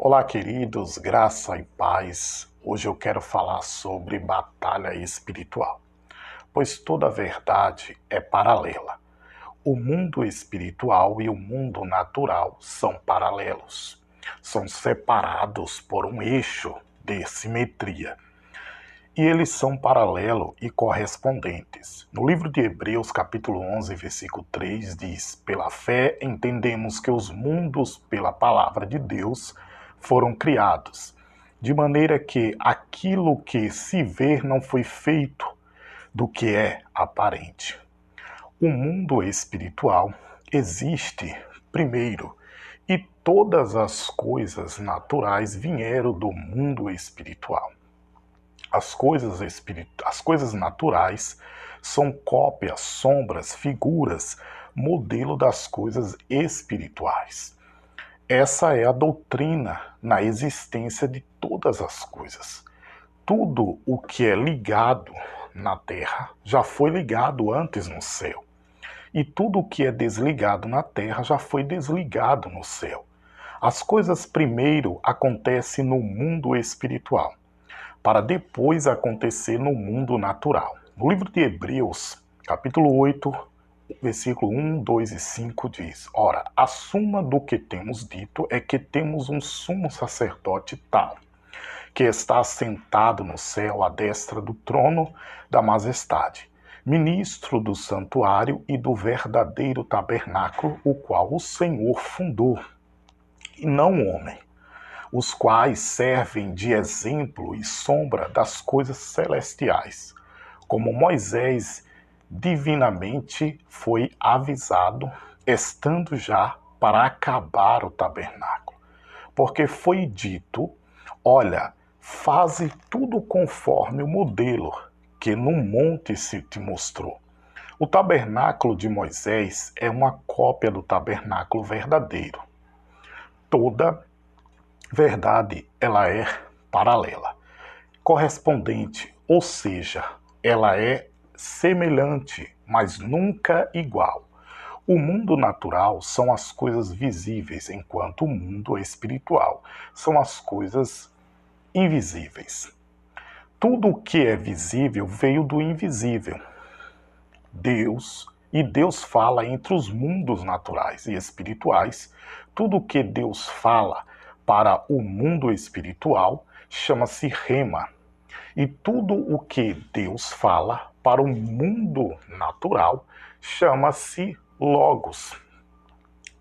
Olá, queridos, graça e paz. Hoje eu quero falar sobre batalha espiritual, pois toda verdade é paralela. O mundo espiritual e o mundo natural são paralelos, são separados por um eixo de simetria. E eles são paralelo e correspondentes. No livro de Hebreus, capítulo 11, versículo 3, diz: Pela fé entendemos que os mundos, pela palavra de Deus, foram criados, de maneira que aquilo que se vê não foi feito do que é aparente. O mundo espiritual existe primeiro, e todas as coisas naturais vieram do mundo espiritual. As coisas naturais são cópias, sombras, figuras, modelo das coisas espirituais. Essa é a doutrina na existência de todas as coisas. Tudo o que é ligado na terra já foi ligado antes no céu. E tudo o que é desligado na terra já foi desligado no céu. As coisas primeiro acontecem no mundo espiritual, para depois acontecer no mundo natural. No livro de Hebreus, capítulo 8, versículo 1, 2 e 5 diz: Ora, a suma do que temos dito é que temos um sumo sacerdote tal, que está sentado no céu à destra do trono da majestade, ministro do santuário e do verdadeiro tabernáculo, o qual o Senhor fundou, e não o homem, os quais servem de exemplo e sombra das coisas celestiais, como Moisés divinamente foi avisado, estando já para acabar o tabernáculo. Porque foi dito: olha, faze tudo conforme o modelo que no monte se te mostrou. O tabernáculo de Moisés é uma cópia do tabernáculo verdadeiro. Toda verdade, ela é paralela, correspondente, ou seja, ela é semelhante, mas nunca igual. O mundo natural são as coisas visíveis, enquanto o mundo espiritual são as coisas invisíveis. Tudo o que é visível veio do invisível, Deus, e Deus fala entre os mundos naturais e espirituais. Tudo o que Deus fala para o mundo espiritual chama-se rema. E tudo o que Deus fala para o mundo natural chama-se logos.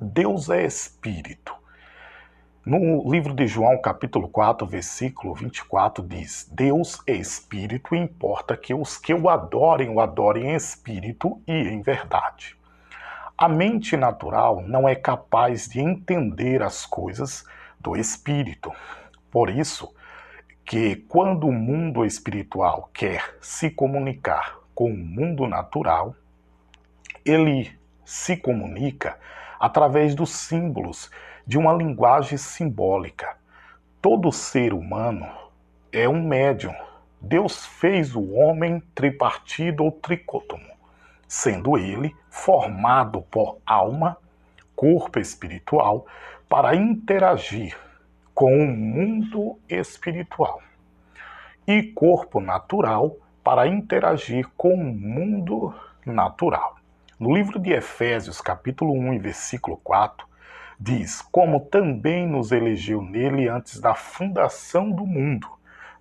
Deus é espírito. No livro de João, capítulo 4, versículo 24, diz: Deus é espírito e importa que os que o adorem em espírito e em verdade. A mente natural não é capaz de entender as coisas do espírito. Por isso que quando o mundo espiritual quer se comunicar com o mundo natural, ele se comunica através dos símbolos de uma linguagem simbólica. Todo ser humano é um médium. Deus fez o homem tripartido ou tricótomo, sendo ele formado por alma, corpo espiritual, para interagir com o mundo espiritual, e corpo natural para interagir com o mundo natural. No livro de Efésios, capítulo 1 e versículo 4, diz: Como também nos elegeu nele antes da fundação do mundo,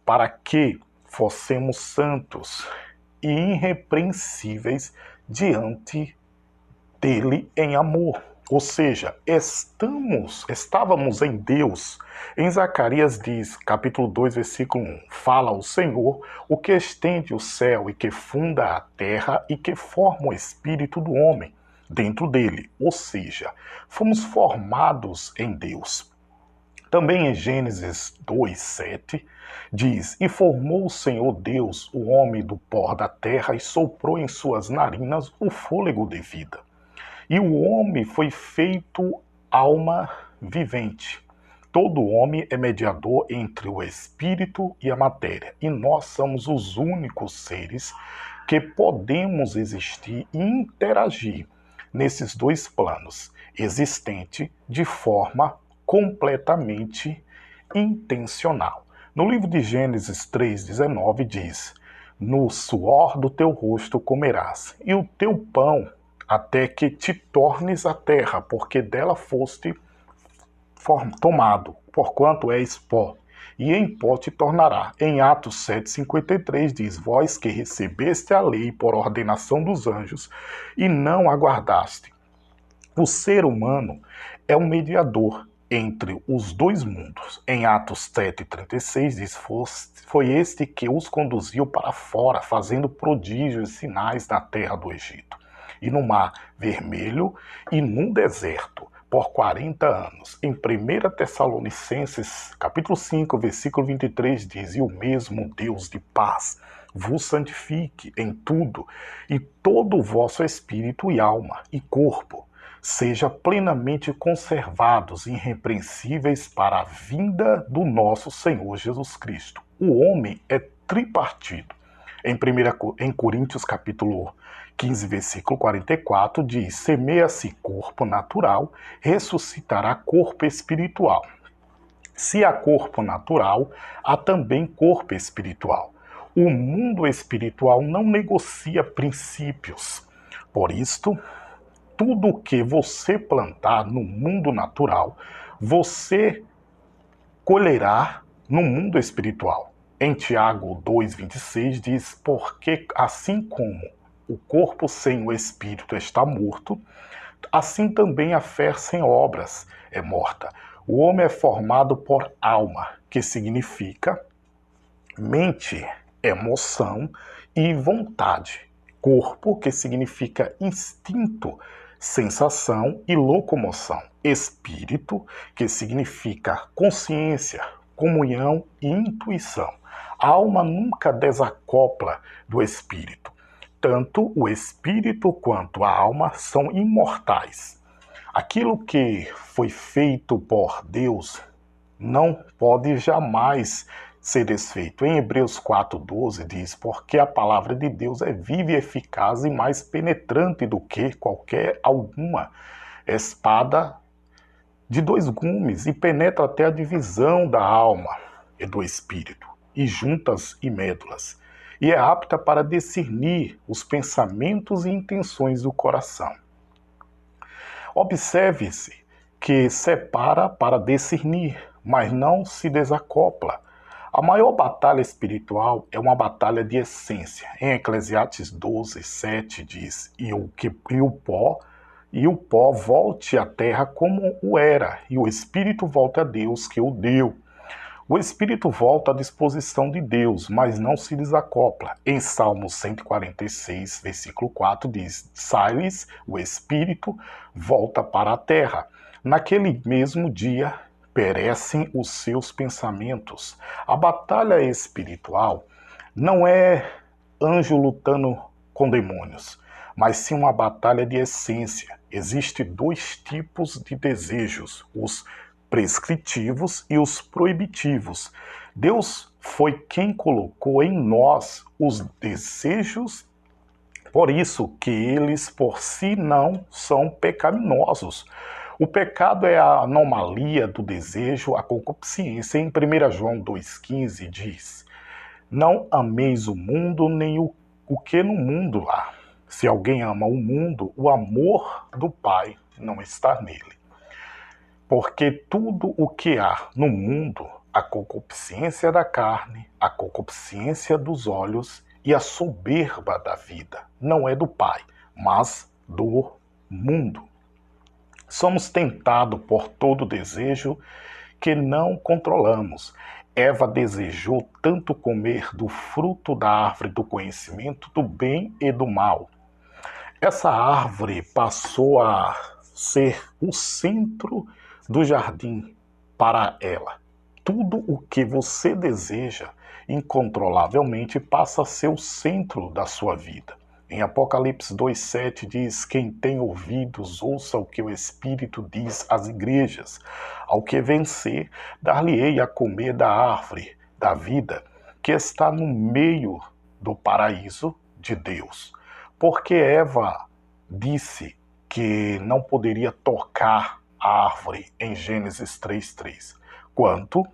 para que fossemos santos e irrepreensíveis diante dele em amor. Ou seja, estávamos em Deus. Em Zacarias diz, capítulo 2, versículo 1, fala o Senhor, o que estende o céu e que funda a terra e que forma o espírito do homem dentro dele. Ou seja, fomos formados em Deus. Também em Gênesis 2, 7, diz: E formou o Senhor Deus o homem do pó da terra e soprou em suas narinas o fôlego de vida. E o homem foi feito alma vivente. Todo homem é mediador entre o espírito e a matéria. E nós somos os únicos seres que podemos existir e interagir nesses dois planos, existente de forma completamente intencional. No livro de Gênesis 3,19 diz: no suor do teu rosto comerás, e o teu pão até que te tornes a terra, porque dela foste tomado, porquanto és pó, e em pó te tornará. Em Atos 7,53 diz: vós que recebeste a lei por ordenação dos anjos e não aguardaste. O ser humano é um mediador entre os dois mundos. Em Atos 7,36 diz: foi este que os conduziu para fora, fazendo prodígios e sinais na terra do Egito, e no mar Vermelho, e num deserto, por 40 anos. Em 1 Tessalonicenses, capítulo 5, versículo 23 diz: e o mesmo Deus de paz vos santifique em tudo, e todo o vosso espírito e alma e corpo seja plenamente conservados, irrepreensíveis para a vinda do nosso Senhor Jesus Cristo. O homem é tripartido. Em Coríntios capítulo 15, versículo 44, diz: semeia-se corpo natural, ressuscitará corpo espiritual. Se há corpo natural, há também corpo espiritual. O mundo espiritual não negocia princípios. Por isto, tudo o que você plantar no mundo natural, você colherá no mundo espiritual. Em Tiago 2,26 diz: porque assim como o corpo sem o espírito está morto, assim também a fé sem obras é morta. O homem é formado por alma, que significa mente, emoção e vontade. Corpo, que significa instinto, sensação e locomoção. Espírito, que significa consciência, comunhão e intuição. A alma nunca desacopla do espírito. Tanto o espírito quanto a alma são imortais. Aquilo que foi feito por Deus não pode jamais ser desfeito. Em Hebreus 4,12 diz: porque a palavra de Deus é viva e eficaz e mais penetrante do que qualquer alguma espada de dois gumes, e penetra até a divisão da alma e do espírito, e juntas e médulas, e é apta para discernir os pensamentos e intenções do coração. Observe-se que separa para discernir, mas não se desacopla. A maior batalha espiritual é uma batalha de essência. Em Eclesiastes 12:7 diz: e o pó volte à terra como o era, e o espírito volta a Deus que o deu. O espírito volta à disposição de Deus, mas não se desacopla. Em Salmos 146, versículo 4 diz: sai-lhes o espírito, volta para a terra. Naquele mesmo dia perecem os seus pensamentos. A batalha espiritual não é anjo lutando com demônios, mas sim uma batalha de essência. Existem dois tipos de desejos: os prescritivos e os proibitivos. Deus foi quem colocou em nós os desejos, por isso que eles por si não são pecaminosos. O pecado é a anomalia do desejo, a concupiscência. Em 1 João 2,15 diz: não ameis o mundo nem o que no mundo há. Se alguém ama o mundo, o amor do Pai não está nele. Porque tudo o que há no mundo, a concupiscência da carne, a concupiscência dos olhos e a soberba da vida, não é do Pai, mas do mundo. Somos tentados por todo desejo que não controlamos. Eva desejou tanto comer do fruto da árvore do conhecimento do bem e do mal. Essa árvore passou a ser o centro do jardim para ela. Tudo o que você deseja incontrolavelmente passa a ser o centro da sua vida. Em Apocalipse 2,7 diz: quem tem ouvidos, ouça o que o Espírito diz às igrejas. Ao que vencer, dar-lhe-ei a comer da árvore da vida, que está no meio do paraíso de Deus. Porque Eva disse que não poderia tocar a árvore em Gênesis 3,3. Quanto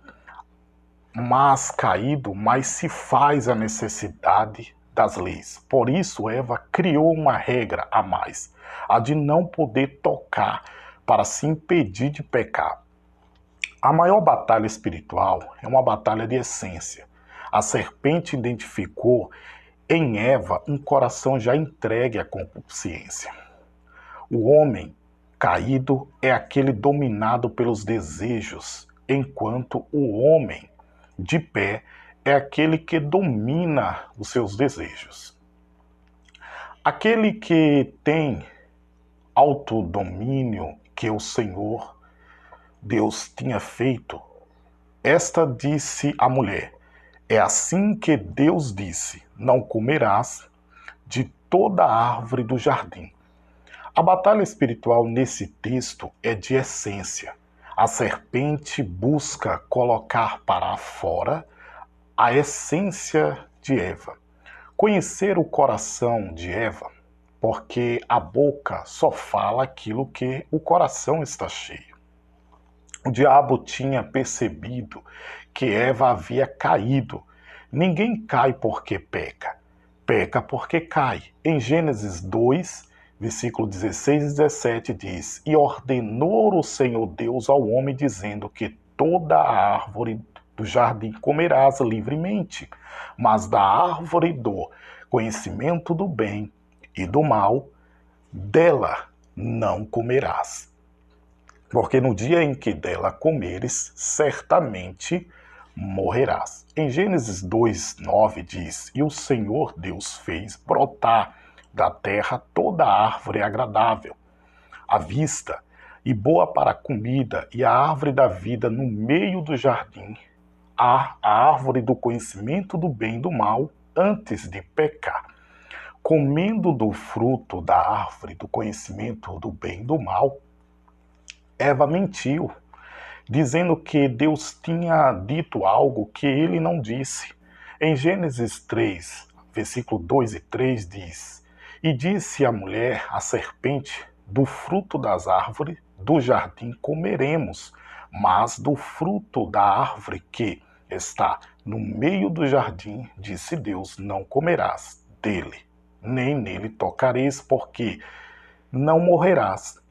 mas caído, mas se faz a necessidade das leis. Por isso, Eva criou uma regra a mais, a de não poder tocar para se impedir de pecar. A maior batalha espiritual é uma batalha de essência. A serpente identificou em Eva um coração já entregue à concupiscência. O homem caído é aquele dominado pelos desejos, enquanto o homem de pé é aquele que domina os seus desejos. Aquele que tem autodomínio que o Senhor Deus tinha feito, esta disse à mulher: é assim que Deus disse, não comerás de toda árvore do jardim. A batalha espiritual nesse texto é de essência. A serpente busca colocar para fora a essência de Eva. Conhecer o coração de Eva, porque a boca só fala aquilo que o coração está cheio. O diabo tinha percebido que Eva havia caído. Ninguém cai porque peca, peca porque cai. Em Gênesis 2, versículo 16 e 17 diz: E ordenou o Senhor Deus ao homem, dizendo que toda a árvore do jardim comerás livremente, mas da árvore do conhecimento do bem e do mal, dela não comerás. Porque no dia em que dela comeres, certamente morrerás. Em Gênesis 2:9 diz: E o Senhor Deus fez brotar da terra toda árvore agradável à vista e boa para a comida, e a árvore da vida no meio do jardim, a árvore do conhecimento do bem e do mal, antes de pecar. Comendo do fruto da árvore do conhecimento do bem e do mal, Eva mentiu, dizendo que Deus tinha dito algo que ele não disse. Em Gênesis 3, versículo 2 e 3 diz: E disse a mulher, a serpente, do fruto das árvores do jardim comeremos, mas do fruto da árvore que está no meio do jardim, disse Deus, não comerás dele, nem nele tocareis, porque não morrerás.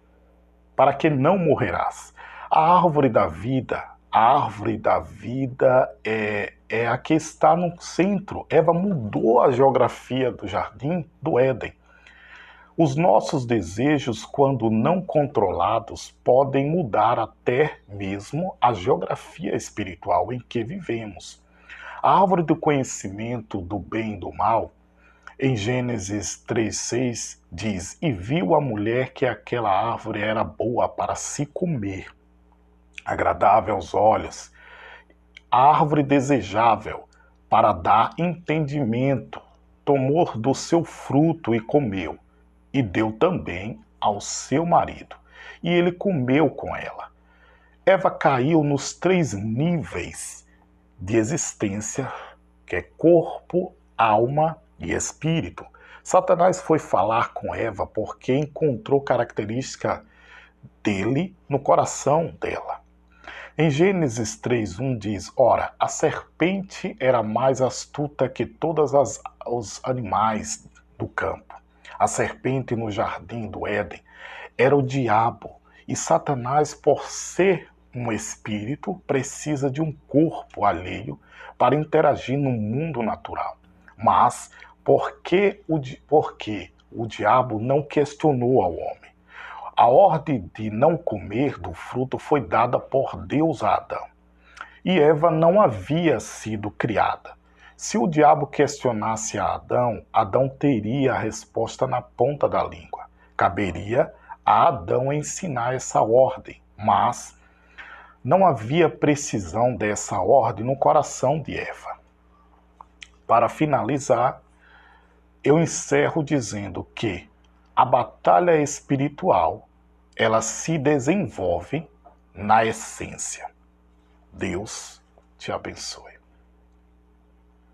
Para que não morrerás. A árvore da vida é a que está no centro. Eva mudou a geografia do jardim do Éden. Os nossos desejos, quando não controlados, podem mudar até mesmo a geografia espiritual em que vivemos. A árvore do conhecimento do bem e do mal, em Gênesis 3:6 diz: E viu a mulher que aquela árvore era boa para se comer, agradável aos olhos, árvore desejável para dar entendimento. Tomou do seu fruto e comeu, e deu também ao seu marido, e ele comeu com ela. Eva caiu nos 3 níveis de existência, que é corpo, alma e espírito. Satanás foi falar com Eva porque encontrou característica dele no coração dela. Em Gênesis 3:1 diz: Ora, a serpente era mais astuta que todos os animais do campo. A serpente no jardim do Éden era o diabo, e Satanás, por ser um espírito, precisa de um corpo alheio para interagir no mundo natural. Mas porque o diabo não questionou ao homem? A ordem de não comer do fruto foi dada por Deus a Adão. E Eva não havia sido criada. Se o diabo questionasse a Adão, Adão teria a resposta na ponta da língua. Caberia a Adão ensinar essa ordem, mas não havia precisão dessa ordem no coração de Eva. Para finalizar, eu encerro dizendo que a batalha espiritual, ela se desenvolve na essência. Deus te abençoe.